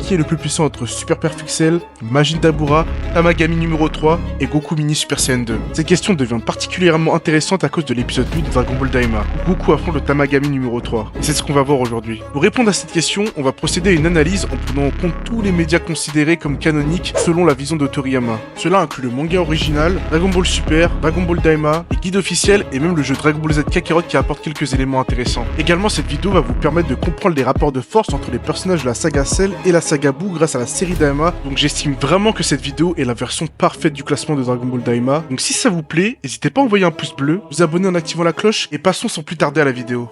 qui est le plus puissant entre Super Perfect-Cell, Majin Dabura, Tamagami numéro 3 et Goku Mini Super Saiyan 2. Cette question devient particulièrement intéressante à cause de l'épisode 8 de Dragon Ball Daima, où Goku affronte le Tamagami numéro 3. Et c'est ce qu'on va voir aujourd'hui. Pour répondre à cette question, on va procéder à une analyse en prenant en compte tous les médias considérés comme canoniques selon la vision de Toriyama. Cela inclut le manga original, Dragon Ball Super, Dragon Ball Daima, les guides officiels et même le jeu Dragon Ball Z Kakarot qui apporte quelques éléments intéressants. Également, cette vidéo va vous permettre de comprendre les rapports de force entre les personnages de la saga Cell et la saga Buu grâce à la série Daima, donc j'estime vraiment que cette vidéo est la version parfaite du classement de Dragon Ball Daima. Donc si ça vous plaît, n'hésitez pas à envoyer un pouce bleu, vous abonner en activant la cloche et passons sans plus tarder à la vidéo.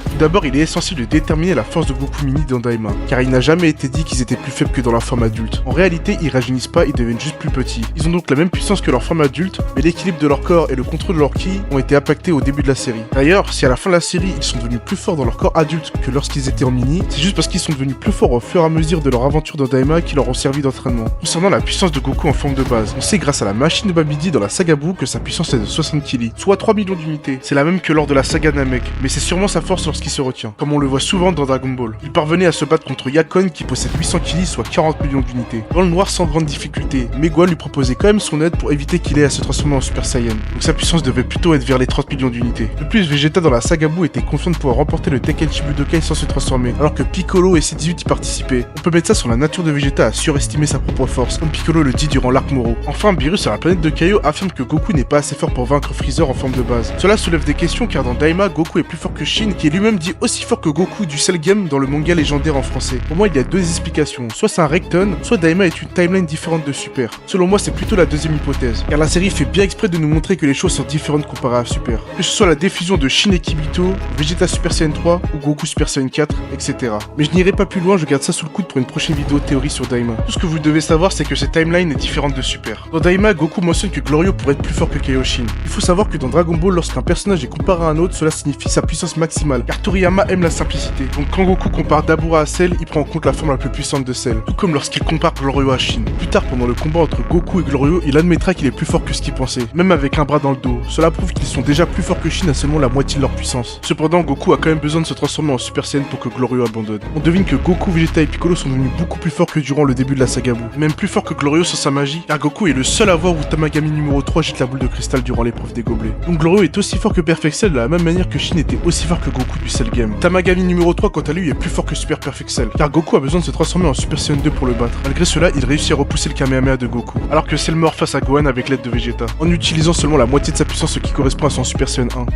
Tout d'abord, il est essentiel de déterminer la force de Goku Mini dans Daima, car il n'a jamais été dit qu'ils étaient plus faibles que dans leur forme adulte. En réalité, ils rajeunissent pas, ils deviennent juste plus petits. Ils ont donc la même puissance que leur forme adulte, mais l'équilibre de leur corps et le contrôle de leur ki ont été impactés au début de la série. D'ailleurs, si à la fin de la série, ils sont devenus plus forts dans leur corps adulte que lorsqu'ils étaient en mini, c'est juste parce qu'ils sont devenus plus forts au fur et à mesure de leur aventure dans Daima qui leur ont servi d'entraînement. Concernant la puissance de Goku en forme de base, on sait grâce à la machine de Babidi dans la saga Buu que sa puissance est de 60 kg, soit 3 millions d'unités. C'est la même que lors de la saga Namek, mais c'est sûrement sa force lorsqu'il se retient, comme on le voit souvent dans Dragon Ball. Il parvenait à se battre contre Yakon qui possède 800 kg, soit 40 millions d'unités. Dans le noir sans grande difficulté, mais Gohan lui proposait quand même son aide pour éviter qu'il ait à se transformer en Super Saiyan. Donc sa puissance devait plutôt être vers les 30 millions d'unités. De plus, Vegeta dans la saga Buu était confiant de pouvoir remporter le Tenkaichi Budokai sans se transformer, alors que Piccolo et C18 y participaient. On peut mettre ça sur la nature de Vegeta à surestimer sa propre force, comme Piccolo le dit durant l'arc Moro. Enfin, Beerus sur la planète de Kaio affirme que Goku n'est pas assez fort pour vaincre Freezer en forme de base. Cela soulève des questions car dans Daima, Goku est plus fort que Shin, qui est lui-même dit aussi fort que Goku du Cell Game dans le manga légendaire en français. Pour moi, il y a deux explications. Soit c'est un Recton, soit Daima est une timeline différente de Super. Selon moi, c'est plutôt la deuxième hypothèse, car la série fait bien exprès de nous montrer que les choses sont différentes comparées à Super. Que ce soit la diffusion de Shin et Kibito, Vegeta Super Saiyan 3 ou Goku Super Saiyan 4, etc. Mais je n'irai pas plus loin, je garde ça sous le coude pour une prochaine vidéo théorie sur Daima. Tout ce que vous devez savoir, c'est que cette timeline est différente de Super. Dans Daima, Goku mentionne que Glorio pourrait être plus fort que Kaioshin. Il faut savoir que dans Dragon Ball, lorsqu'un personnage est comparé à un autre, cela signifie sa puissance maximale, car Toriyama aime la simplicité. Donc quand Goku compare Dabura à Cell, il prend en compte la forme la plus puissante de Cell, tout comme lorsqu'il compare Glorio à Shin. Plus tard, pendant le combat entre Goku et Glorio, il admettra qu'il est plus fort que ce qu'il pensait, même avec un bras dans le dos. Cela prouve qu'ils sont déjà plus forts que Shin à seulement la moitié de leur puissance. Cependant, Goku a quand même besoin de se transformer en Super Saiyan pour que Glorio abandonne. On devine que Goku, Vegeta et Piccolo sont devenus beaucoup plus forts que durant le début de la saga Buu, même plus forts que Glorio sans sa magie, car Goku est le seul à voir où Tamagami numéro 3 jette la boule de cristal durant l'épreuve des gobelets. Donc Glorio est aussi fort que Perfect Cell de la même manière que Shin était aussi fort que Goku du Cell Game. Tamagami numéro 3 quant à lui est plus fort que Super Perfect Cell, car Goku a besoin de se transformer en Super Saiyan 2 pour le battre. Malgré cela, il réussit à repousser le Kamehameha de Goku, alors que Cell meurt face à Gohan avec l'aide de Vegeta, en utilisant seulement la moitié de sa puissance, ce qui correspond à son Super Saiyan 1.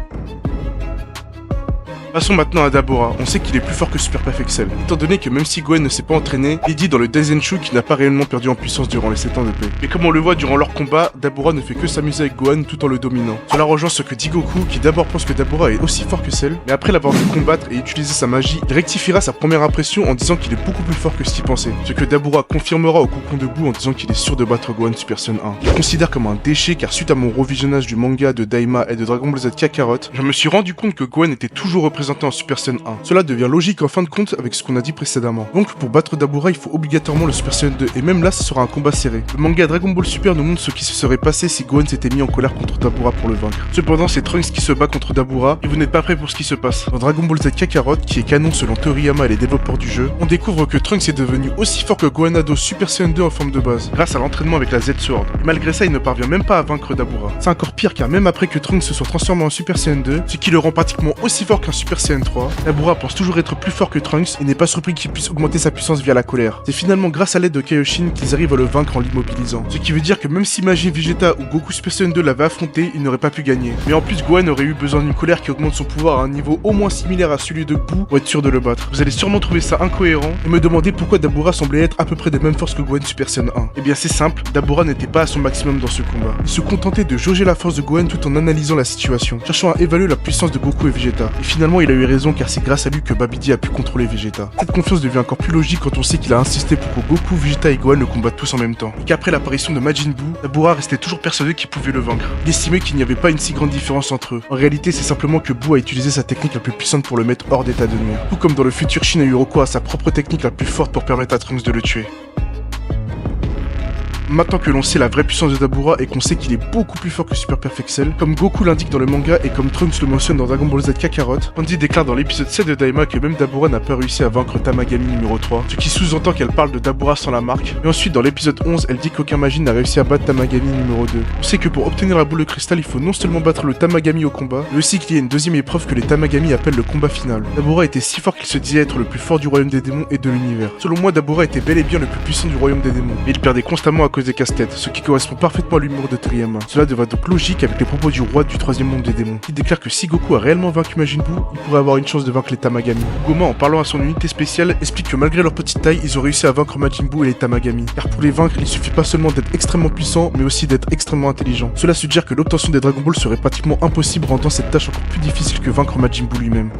Passons maintenant à Dabura, on sait qu'il est plus fort que Super Perfect Cell, étant donné que même si Gohan ne s'est pas entraîné, il dit dans le Daizenshu qu'il n'a pas réellement perdu en puissance durant les 7 ans de paix. Mais comme on le voit durant leur combat, Dabura ne fait que s'amuser avec Gohan tout en le dominant. Cela rejoint ce que dit Goku, qui d'abord pense que Dabura est aussi fort que Cell, mais après l'avoir vu combattre et utiliser sa magie, il rectifiera sa première impression en disant qu'il est beaucoup plus fort que ce qu'il pensait, ce que Dabura confirmera au cocon de Buu en disant qu'il est sûr de battre Gohan Super Saiyan 1. Je le considère comme un déchet car suite à mon revisionnage du manga de Daima et de Dragon Ball Z Kakarot, je me suis rendu compte que Gohan était toujours représenté en Super Saiyan 1. Cela devient logique en fin de compte avec ce qu'on a dit précédemment. Donc pour battre Dabura, il faut obligatoirement le Super Saiyan 2 et même là ce sera un combat serré. Le manga Dragon Ball Super nous montre ce qui se serait passé si Gohan s'était mis en colère contre Dabura pour le vaincre. Cependant c'est Trunks qui se bat contre Dabura et vous n'êtes pas prêt pour ce qui se passe. Dans Dragon Ball Z Kakarot, qui est canon selon Toriyama et les développeurs du jeu, on découvre que Trunks est devenu aussi fort que Gohan Ado Super Saiyan 2 en forme de base, grâce à l'entraînement avec la Z-Sword. Et malgré ça il ne parvient même pas à vaincre Dabura. C'est encore pire car même après que Trunks se soit transformé en Super Saiyan 2, ce qui le rend pratiquement aussi fort qu'un Super Saiyan 3, Dabura pense toujours être plus fort que Trunks et n'est pas surpris qu'il puisse augmenter sa puissance via la colère. C'est finalement grâce à l'aide de Kaioshin qu'ils arrivent à le vaincre en l'immobilisant. Ce qui veut dire que même si Majin Vegeta ou Goku Super Saiyan 2 l'avaient affronté, il n'aurait pas pu gagner. Mais en plus Gohan aurait eu besoin d'une colère qui augmente son pouvoir à un niveau au moins similaire à celui de Buu pour être sûr de le battre. Vous allez sûrement trouver ça incohérent et me demander pourquoi Dabura semblait être à peu près des mêmes forces que Gohan Super Saiyan 1. Eh bien c'est simple, Dabura n'était pas à son maximum dans ce combat. Il se contentait de jauger la force de Gohan tout en analysant la situation, cherchant à évaluer la puissance de Goku et Vegeta. Et finalement il a eu raison car c'est grâce à lui que Babidi a pu contrôler Vegeta. Cette confiance devient encore plus logique quand on sait qu'il a insisté pour que Goku, Vegeta et Gohan le combattent tous en même temps. Et qu'après l'apparition de Majin Buu, Dabura restait toujours persuadé qu'il pouvait le vaincre. Il estimait qu'il n'y avait pas une si grande différence entre eux. En réalité, c'est simplement que Buu a utilisé sa technique la plus puissante pour le mettre hors d'état de nuire. Tout comme dans le futur, Shin a eu recours à sa propre technique la plus forte pour permettre à Trunks de le tuer. Maintenant que l'on sait la vraie puissance de Dabura et qu'on sait qu'il est beaucoup plus fort que Super Perfect Cell, comme Goku l'indique dans le manga et comme Trunks le mentionne dans Dragon Ball Z Kakarot, Andy déclare dans l'épisode 7 de Daima que même Dabura n'a pas réussi à vaincre Tamagami numéro 3, ce qui sous-entend qu'elle parle de Dabura sans la marque, mais ensuite dans l'épisode 11, elle dit qu'aucun Majin n'a réussi à battre Tamagami numéro 2. On sait que pour obtenir la boule de cristal, il faut non seulement battre le Tamagami au combat, mais aussi qu'il y a une deuxième épreuve que les Tamagami appellent le combat final. Dabura était si fort qu'il se disait être le plus fort du royaume des démons et de l'univers. Selon moi, Dabura était bel et bien le plus puissant du royaume des démons, mais il perdait constamment à cause des casse-têtes, ce qui correspond parfaitement à l'humour de Toriyama. Cela devrait donc logique avec les propos du roi du troisième monde des démons, qui déclare que si Goku a réellement vaincu Majin Buu, il pourrait avoir une chance de vaincre les Tamagami. Goma, en parlant à son unité spéciale, explique que malgré leur petite taille, ils ont réussi à vaincre Majin Buu et les Tamagami, car pour les vaincre, il suffit pas seulement d'être extrêmement puissant, mais aussi d'être extrêmement intelligent. Cela suggère que l'obtention des Dragon Ball serait pratiquement impossible, rendant cette tâche encore plus difficile que vaincre Majin Buu lui-même.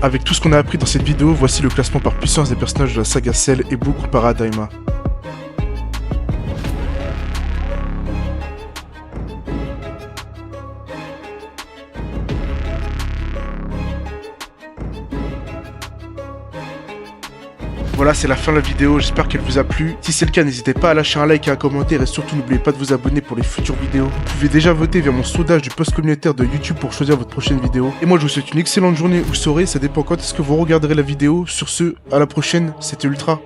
Avec tout ce qu'on a appris dans cette vidéo, voici le classement par puissance des personnages de la saga Cell et Buu comparé à Daima. Voilà, c'est la fin de la vidéo, j'espère qu'elle vous a plu. Si c'est le cas, n'hésitez pas à lâcher un like et un commentaire et surtout n'oubliez pas de vous abonner pour les futures vidéos. Vous pouvez déjà voter via mon sondage du post communautaire de YouTube pour choisir votre prochaine vidéo. Et moi je vous souhaite une excellente journée ou soirée, ça dépend quand est-ce que vous regarderez la vidéo. Sur ce, à la prochaine, c'était Ultra.